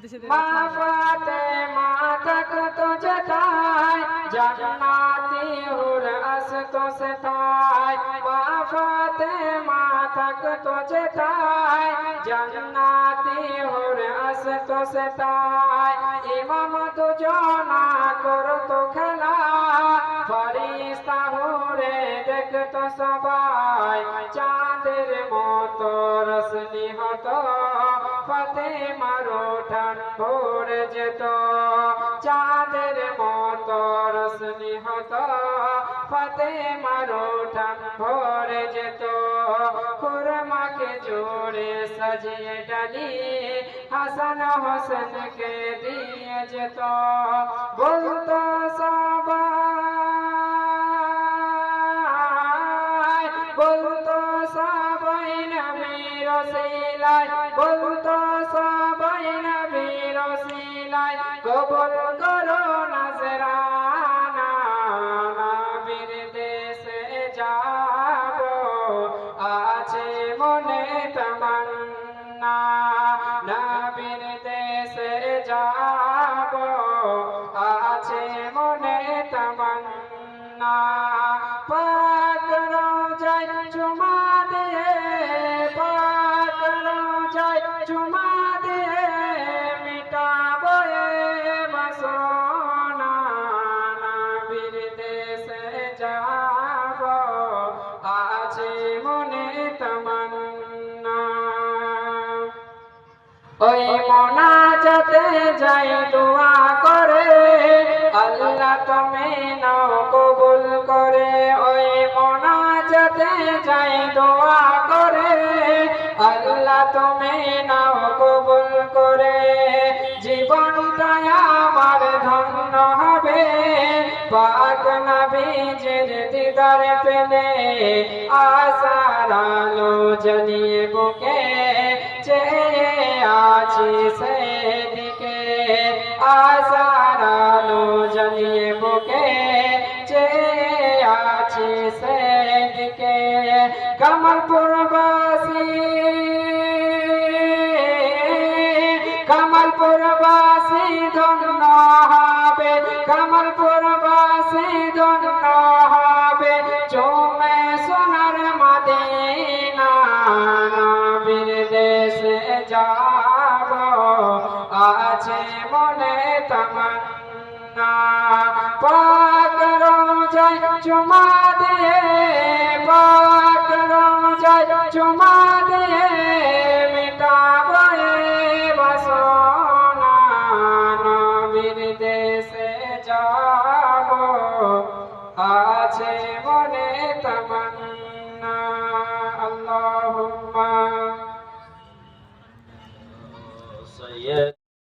মা ফাতেমা থাকতো যেথায় জান্নাতি হুর আসতো সেথায় মা ফাতেমা থাকতো যেথায় জান্নাতি হুর আসতো সেথায় ইমাম দুজনা করতো খেলা ফেরেশতা হুরে দেখতো সবাই চাঁদের মতো রোশনি হতো ফাতেমার ওঠান ভরে যেত চাঁদের মতো রোশনি হতো ফাতেমার ওঠান ভরে যেত খুরমাকে জোরে সাজিয়ে ডালি হাসান হোসেনকে দিয়ে যেত বলতো সবাই বলতো সবাই নবীর ওসিলায় বলতো সবাই নবীর ওসিলায় কবুল করো নজরানা নবীর দেশে যাব আছে মনে তমন্না নবীর দেশে যাব আছে মনে তমন্না পাক রওজায় চুমা দিয়ে পাক রওজায় চুমা দিয়ে মিটাবো এ বাসনা নবীর দেশে যাব আছে মনে তমন্না ওই মোনাজাতে যাই দোয়া করে আল্লাহ তুমি নাও কবুল করে ওই মোনাজাতে যাই দোয়া করে আল্লাহ তুমি নাও কবুল করে জীবনটা আমার ধন্য হবে পাক নবীজির দিদার পেলে আশার আলো জ্বালিয়ে বুকে চেয়ে আছি সেদিকে আশার আলো জ্বালিয়ে বুকে চেয়ে আছি সেদিকে কমলপুরবাসী কমলপুরবাসী ধন্য হবে কমলপুরবাসী ধন্য হবে চুমে সোনার মদিনা নবীর দেশে যাব আছে মনে তমন্না পাক রওজায় চুমা দিয়ে পাক রওজায় চুমা দিয়ে মিটাবো এ বাসনা নবীর দেশে যাব আছে